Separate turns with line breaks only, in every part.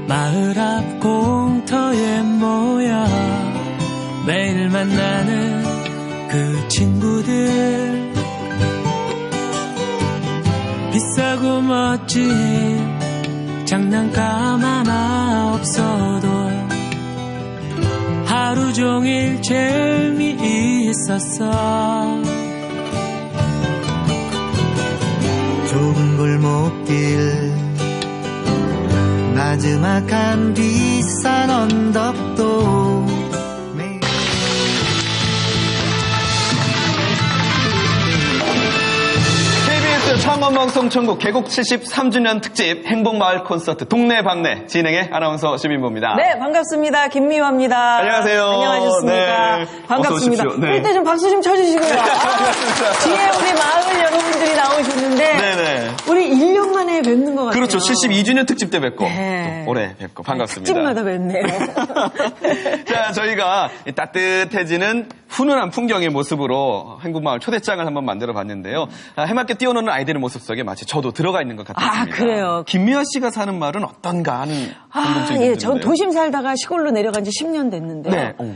마을 앞 공터에 모여 매일 만나는 그 친구들, 비싸고 멋진 장난감 하나 없어도 하루 종일 재미있었어.
좁은 골목길, 나지막한 비싼 언덕도
KBS 창원방송 천국 개국 73주년 특집 행복마을 콘서트 동네방네 진행의 아나운서 시민보입니다.
네, 반갑습니다. 김미화입니다.
안녕하세요.
안녕하셨습니까?
네.
반갑습니다.
어서 오십시오. 네.
그럴 때 좀 박수 좀 쳐주시고요. 뒤에 우리 마을 여러분들이 나오셨는데
네네.
우리 1년 만에 뵙는 것 같아요.
그렇죠. 72주년 특집 때 뵙고
네.
또 올해 뵙고 반갑습니다.
특집마다 뵙네요.
자, 저희가 따뜻해지는 훈훈한 풍경의 모습으로 행복마을 초대장을 한번 만들어봤는데요. 해맑게 뛰어노는 아이들의 모습 속에 마치 저도 들어가 있는 것 같았습니다.
아, 그래요?
김미화 씨가 사는 마을은 어떤가 하는 궁금증이
예,
드는데요.
전 도심 살다가 시골로 내려간 지 10년 됐는데요.
네. 네.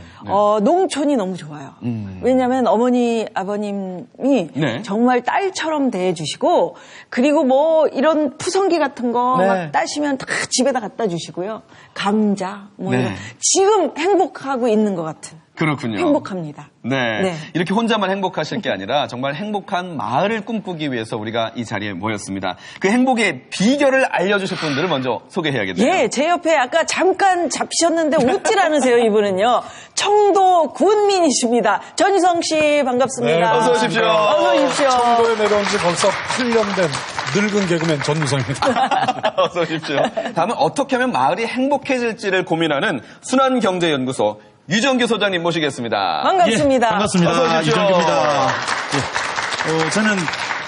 농촌이 너무 좋아요. 왜냐하면 어머니, 아버님이
네.
정말 딸처럼 대해주시고, 그리고 뭐 이런 푸성기 같은 거 막
네.
따시면 다 집에다 갖다 주시고요. 감자, 뭐
네.
이런. 지금 행복하고 있는 것 같은.
그렇군요.
행복합니다.
네.
네.
이렇게 혼자만 행복하실 게 아니라 정말 행복한 마을을 꿈꾸기 위해서 우리가 이 자리에 모였습니다. 그 행복의 비결을 알려주실 분들을 먼저 소개해야겠네요.
예, 제 옆에 아까 잠깐 잡히셨는데 웃질 않으세요, 이분은요. 청도 군민이십니다. 전유성 씨, 반갑습니다.
네,
어서 오십시오.
어서 오십시오.
청도에 내려온 지 벌써 8년 된 늙은 개그맨 전유성입니다.
어서 오십시오. 다음은 어떻게 하면 마을이 행복해질지를 고민하는 순환경제연구소 유정규 소장님 모시겠습니다.
반갑습니다.
예, 반갑습니다.
어서 오십시오.
유정규입니다. 예, 저는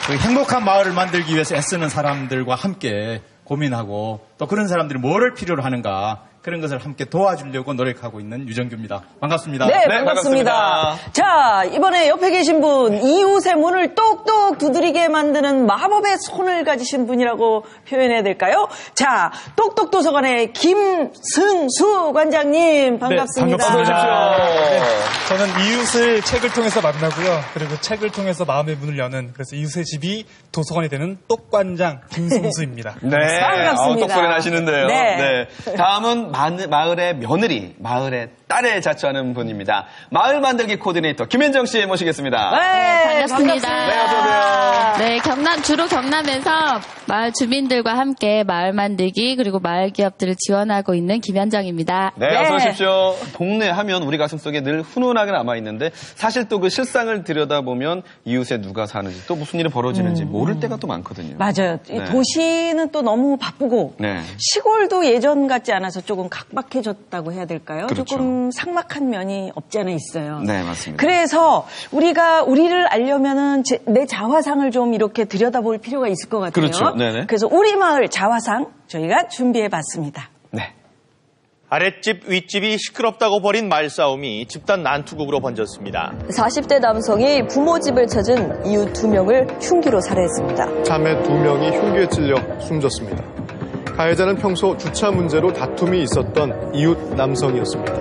그 행복한 마을을 만들기 위해서 애쓰는 사람들과 함께 고민하고 또 그런 사람들이 뭐를 필요로 하는가 그런 것을 함께 도와주려고 노력하고 있는 유정규입니다. 반갑습니다.
네,
네,
반갑습니다.
반갑습니다.
자, 이번에 옆에 계신 분, 이웃의 문을 똑똑 두드리게 만드는 마법의 손을 가지신 분이라고 표현해야 될까요? 자, 똑똑도서관의 김승수 관장님, 반갑습니다.
네, 반갑습니다.
네.
저는 이웃을 책을 통해서 만나고요. 그리고 책을 통해서 마음의 문을 여는, 그래서 이웃의 집이 도서관이 되는 똑관장 김승수입니다.
네.
반갑습니다.
똑소리 나시는데요.
네.
네. 다음은 마을의 며느리, 마을의 딸에 자처하는 분입니다. 마을 만들기 코디네이터 김현정 씨 모시겠습니다.
네,
반갑습니다.
네, 어서오세요.
네, 주로 경남에서 마을 주민들과 함께 마을 만들기 그리고 마을 기업들을 지원하고 있는 김현정입니다.
네,
네.
어서 오십시오. 동네 하면 우리 가슴속에 늘 훈훈하게 남아있는데 사실 또 그 실상을 들여다보면 이웃에 누가 사는지 또 무슨 일이 벌어지는지 모를 때가 또 많거든요.
맞아요. 이
네.
도시는 또 너무 바쁘고
네.
시골도 예전 같지 않아서 조금 각박해졌다고 해야 될까요?
그렇죠.
조금 삭막한 면이 없지 않아 있어요.
네, 맞습니다.
그래서 우리가 우리를 알려면은 내 자화상을 좀 이렇게 들여다볼 필요가 있을 것 같아요.
그렇죠. 네네.
그래서 우리 마을 자화상 저희가 준비해봤습니다.
네.
아랫집 윗집이 시끄럽다고 벌인 말싸움이 집단 난투극으로 번졌습니다.
40대 남성이 부모 집을 찾은 이웃 2명을 흉기로 살해했습니다.
자매 2명이 흉기에 찔려 숨졌습니다. 가해자는 평소 주차 문제로 다툼이 있었던 이웃 남성이었습니다.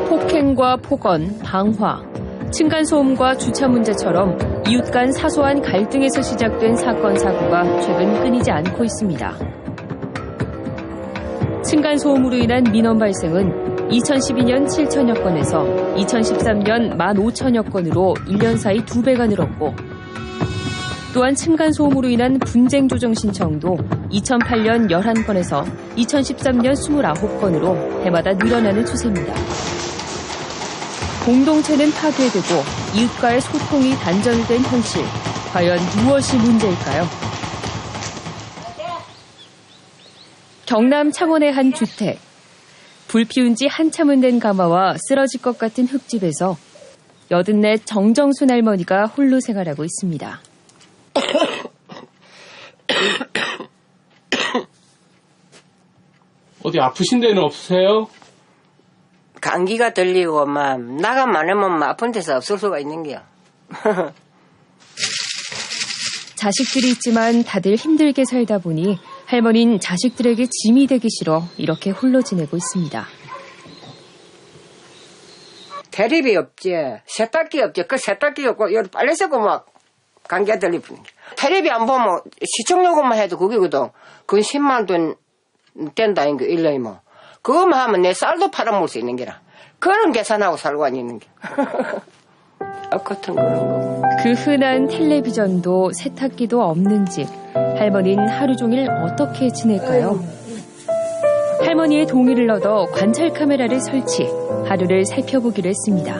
폭행과 폭언, 방화, 층간소음과 주차 문제처럼 이웃 간 사소한 갈등에서 시작된 사건 사고가 최근 끊이지 않고 있습니다. 층간소음으로 인한 민원 발생은 2012년 7천여 건에서 2013년 15,000여 건으로 1년 사이 2배가 늘었고 또한 층간소음으로 인한 분쟁 조정 신청도 2008년 11건에서 2013년 29건으로 해마다 늘어나는 추세입니다. 공동체는 파괴되고 이웃과의 소통이 단절된 현실. 과연 무엇이 문제일까요? 경남 창원의 한 주택. 불 피운 지 한참은 된 가마와 쓰러질 것 같은 흙집에서 84 정정순 할머니가 홀로 생활하고 있습니다.
어디 아프신 데는 없으세요?
감기가 들리고 막 나가 많으면 아픈 데서 없을 수가 있는 게요.
자식들이 있지만 다들 힘들게 살다 보니 할머니는 자식들에게 짐이 되기 싫어 이렇게 홀로 지내고 있습니다.
테레비 없지, 세탁기 없지, 그 세탁기 없고 여기 빨래 섞고 막 감기가 들리는 게. 테레비 안 보면 시청요금만 해도 그게거든. 그건 10만 원 된다는 게 1년이 뭐. 그거만 하면 내 쌀도 팔아먹을 수 있는 게라. 그런 계산하고 살고 있는 게. 같은 그런 거.
그 흔한 텔레비전도 세탁기도 없는 집. 할머니는 하루 종일 어떻게 지낼까요? 할머니의 동의를 얻어 관찰 카메라를 설치, 하루를 살펴보기로 했습니다.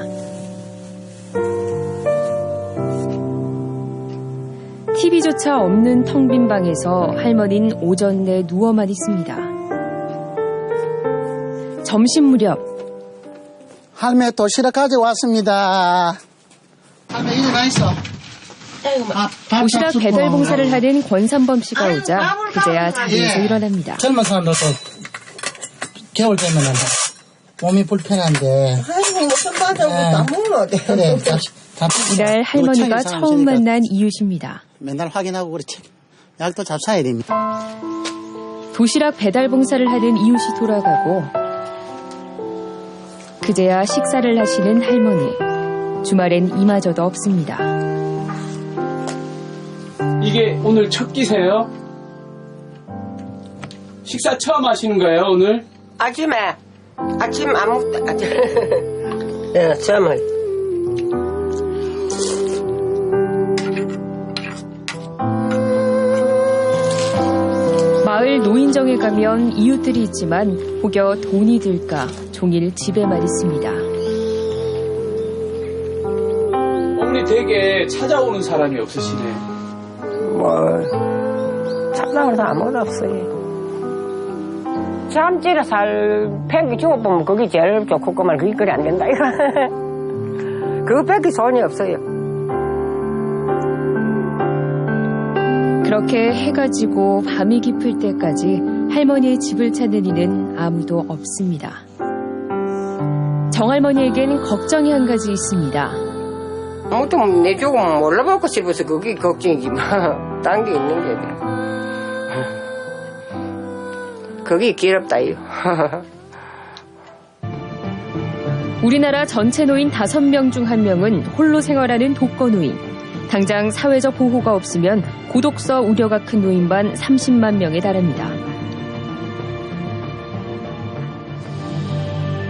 TV조차 없는 텅 빈 방에서 할머니는 오전 내 누워만 있습니다. 점심 무렵
할매 도시락 가져왔습니다. 할매 일어나 있어.
도시락 배달 봉사를 하는 권삼범 씨가 오자 그제야 자리에서 일어납니다.
젊은 사람들도 겨울 되면 몸이 불편한데.
아이고 무슨 맞아 안 먹으면 어때?
그래.
이날 할머니가 처음 만난 이웃입니다.
맨날 확인하고 그렇지. 약도 잡사야 됩니다.
도시락 배달 봉사를 하는 이웃이 돌아가고 그제야 식사를 하시는 할머니. 주말엔 이마저도 없습니다.
이게 오늘 첫 끼세요? 식사 처음 하시는 거예요, 오늘?
아침에 아침 안 먹다. 예, 점을.
마을 노인정에 가면 이웃들이 있지만 혹여 돈이 들까 종일 집에만 있습니다.
어머니 댁에 찾아오는 사람이 없으시네.
찾아오는 사람 아무도 없어요. 잠찌라 살 팽기 죽어보면 그게 제일 좋겠구만. 그게 그리 안 된다 이거. 그거 뺏기 손이 없어요.
그렇게 해가 지고 밤이 깊을 때까지 할머니의 집을 찾는 이는 아무도 없습니다. 정할머니에겐 걱정이 한 가지 있습니다.
아무튼 내 죽음 몰라보고 싶어서 그게 걱정이지만 딴 게 있는 게 돼. 그게 길었다 이거.
우리나라 전체 노인 5명 중 1명은 홀로 생활하는 독거노인. 당장 사회적 보호가 없으면 고독서 우려가 큰 노인만 30만 명에 달합니다.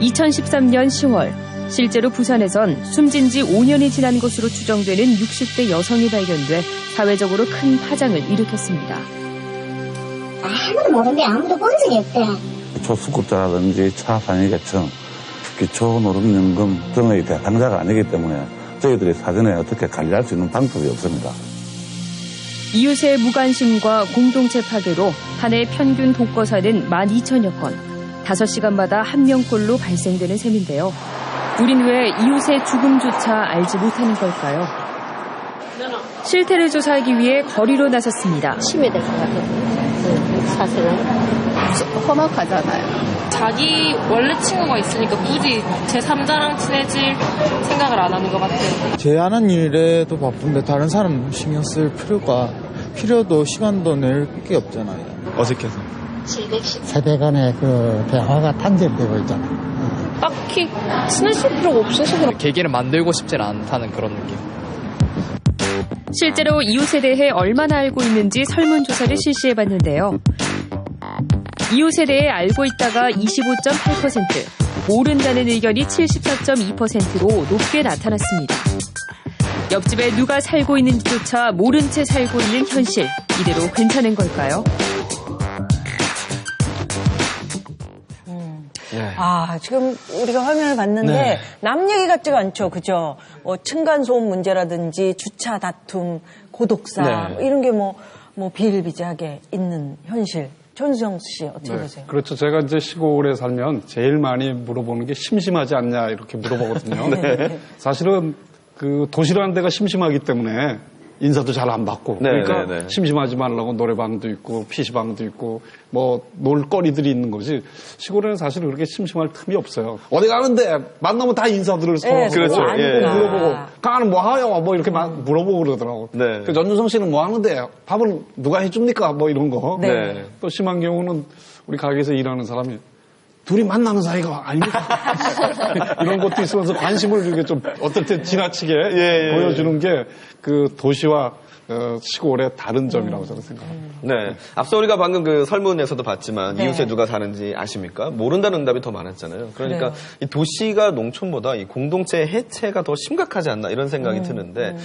2013년 10월 실제로 부산에선 숨진 지 5년이 지난 것으로 추정되는 60대 여성이 발견돼 사회적으로 큰 파장을 일으켰습니다.
아무도 모르는데 아무도 본 적이 없대.
기초수급자라든지 차상위계층, 기초노령연금 등의 대상자가 아니기 때문에 저희들이 사전에 어떻게 관리할 수 있는 방법이 없습니다.
이웃의 무관심과 공동체 파괴로 한 해 평균 독거사는 12,000여 건, 5시간마다 1명꼴로 발생되는 셈인데요. 우린 왜 이웃의 죽음조차 알지 못하는 걸까요? 실태를 조사하기 위해 거리로 나섰습니다.
치매될 것 같아요. 사실은 험악하잖아요.
자기 원래 친구가 있으니까 굳이 제3자랑 친해질 생각을 안 하는 것 같아요.
제 하는 일에도 바쁜데 다른 사람 신경 쓸 필요도 시간도 낼 게 없잖아요. 어색해서.
세대 간의 그 대화가 단절되고 있잖아.
딱히 친해질 필요가 없어서 그런.
계기를 만들고 싶진 않다는 그런 느낌.
실제로 이웃에 대해 얼마나 알고 있는지 설문조사를 실시해봤는데요. 이웃에 대해 알고 있다가 25.8%, 모른다는 의견이 74.2%로 높게 나타났습니다. 옆집에 누가 살고 있는지조차 모른 채 살고 있는 현실. 이대로 괜찮은 걸까요?
지금 우리가 화면을 봤는데
네.
남 얘기 같지가 않죠. 그죠? 층간소음 문제라든지 주차 다툼, 고독사
네.
이런 게 비일비재하게 있는 현실. 전수영 씨 어떻게 보세요?
그렇죠. 제가 이제 시골에 살면 제일 많이 물어보는 게 심심하지 않냐 이렇게 물어보거든요.
네.
사실은 그 도시라는 데가 심심하기 때문에 인사도 잘 안 받고 그러니까 심심하지 말라고 노래방도 있고 PC방도 있고 놀거리들이 있는 거지 시골에는 사실 그렇게 심심할 틈이 없어요. 어디 가는데 만나면 다 인사들을 서로
그렇죠.
물어보고 가는 뭐 하요? 이렇게 물어보고 그러더라고.
네.
그 전주성 씨는 뭐 하는데 밥은 누가 해줍니까? 이런 거.
네.
또 심한 경우는 우리 가게에서 일하는 사람이 둘이 만나는 사이가 아닙니까? 이런 것도 있으면서 관심을 이렇게 좀 어떨 때 지나치게 보여주는 게 그 도시와 시골의 다른 점이라고 저는 생각합니다.
네. 앞서 우리가 방금 그 설문에서도 봤지만
네.
이웃에 누가 사는지 아십니까? 모른다는 응답이 더 많았잖아요. 그러니까
네.
이 도시가 농촌보다 이 공동체 해체가 더 심각하지 않나 이런 생각이 드는데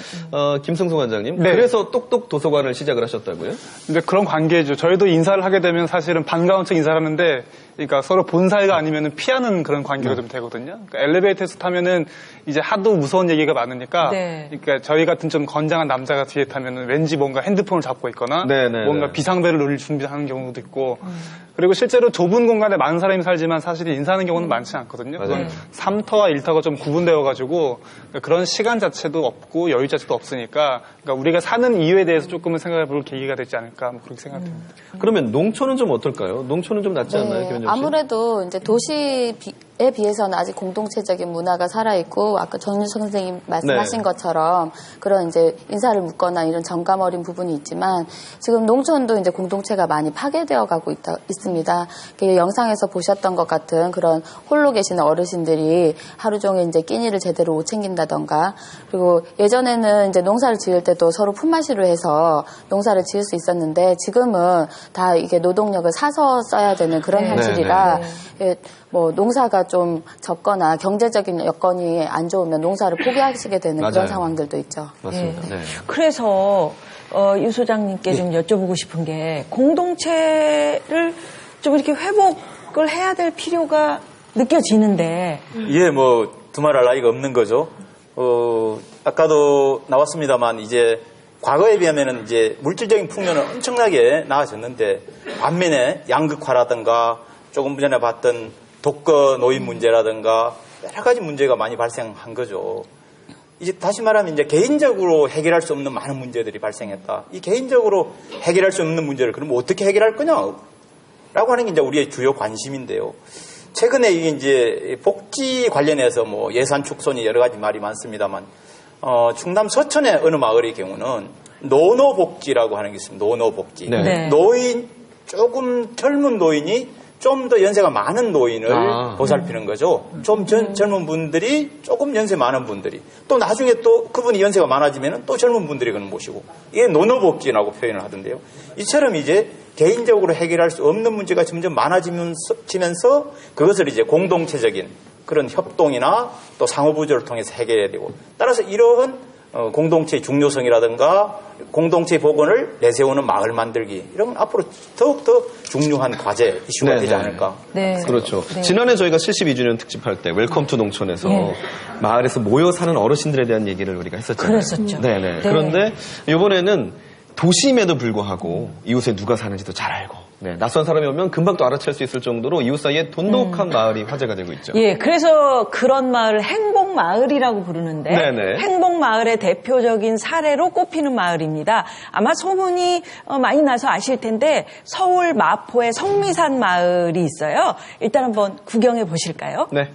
김승수 관장님
네.
그래서 똑똑 도서관을 시작을 하셨다고요?
이제 그런 관계죠. 저희도 인사를 하게 되면 사실은 반가운 척 인사를 하는데 그러니까 서로 본 사이가 아니면 피하는 그런 관계가 좀 되거든요. 그러니까 엘리베이터에서 타면은 이제 하도 무서운 얘기가 많으니까 그러니까 저희 같은 좀 건장한 남자가 뒤에 타면은 왠지 뭔가 핸드폰을 잡고 있거나 뭔가 비상벨을 누릴 준비하는 경우도 있고 그리고 실제로 좁은 공간에 많은 사람이 살지만 사실 인사하는 경우는 많지 않거든요. 그건 3터와 1터가 좀 구분되어가지고 그런 시간 자체도 없고 여유 자체도 없으니까 그러니까 우리가 사는 이유에 대해서 조금은 생각해볼 계기가 되지 않을까 그렇게 생각됩니다.
그러면 농촌은 좀 어떨까요? 농촌은 좀 낫지 않나요? 김현정 씨?
아무래도 이제 도시에 비해서는 아직 공동체적인 문화가 살아있고 아까 정유성 선생님 말씀하신 것처럼 그런 이제 인사를 묻거나 이런 정감 어린 부분이 있지만 지금 농촌도 이제 공동체가 많이 파괴되어 가고 있습니다. 영상에서 보셨던 것 같은 그런 홀로 계시는 어르신들이 하루 종일 이제 끼니를 제대로 못 챙긴다던가 그리고 예전에는 이제 농사를 지을 때도 서로 품앗이로 해서 농사를 지을 수 있었는데 지금은 다 이게 노동력을 사서 써야 되는 그런 현실이라 농사가 좀 적거나 경제적인 여건이 안 좋으면 농사를 포기하시게 되는 그런 상황들도 있죠.
맞습니다. 네.
그래서 유 소장님께 좀 여쭤보고 싶은 게 공동체를 좀 이렇게 회복을 해야 될 필요가 느껴지는데
두말할 나위가 없는 거죠. 아까도 나왔습니다만 이제 과거에 비하면은 이제 물질적인 풍요는 엄청나게 나아졌는데 반면에 양극화라든가 조금 전에 봤던 독거 노인 문제라든가 여러 가지 문제가 많이 발생한 거죠. 이제 다시 말하면 이제 개인적으로 해결할 수 없는 많은 문제들이 발생했다. 이 개인적으로 해결할 수 없는 문제를 그럼 어떻게 해결할 거냐라고 하는 게 이제 우리의 주요 관심인데요. 최근에 이게 이제 복지 관련해서 예산 축소니 여러 가지 말이 많습니다만 충남 서천의 어느 마을의 경우는 노노복지라고 하는 게 있습니다. 노노복지. 노인 조금 젊은 노인이 좀 더 연세가 많은 노인을 보살피는 거죠. 좀 젊은 분들이 조금 연세 많은 분들이 또 나중에 또 그분이 연세가 많아지면 또 젊은 분들이 그는 모시고 이게 노노복지라고 표현을 하던데요. 이처럼 이제 개인적으로 해결할 수 없는 문제가 점점 많아지면서 그것을 이제 공동체적인 그런 협동이나 또 상호부조를 통해서 해결해야 되고 따라서 이러한 공동체의 중요성이라든가 공동체의 복원을 내세우는 마을 만들기 이런 건 앞으로 더욱더 중요한 과제 이슈가 되지 않을까.
그렇죠. 지난해 저희가 72주년 특집할 때 웰컴 투 농촌에서 마을에서 모여 사는 어르신들에 대한 얘기를 우리가 했었잖아요.
그랬었죠.
그런데 이번에는 도심에도 불구하고 이웃에 누가 사는지도 잘 알고 낯선 사람이 오면 금방 또 알아챌 수 있을 정도로 이웃 사이에 돈독한 마을이 화제가 되고 있죠.
그래서 그런 마을을 행복마을이라고 부르는데 행복마을의 대표적인 사례로 꼽히는 마을입니다. 아마 소문이 많이 나서 아실 텐데 서울 마포에 성미산 마을이 있어요. 일단 한번 구경해 보실까요?
네.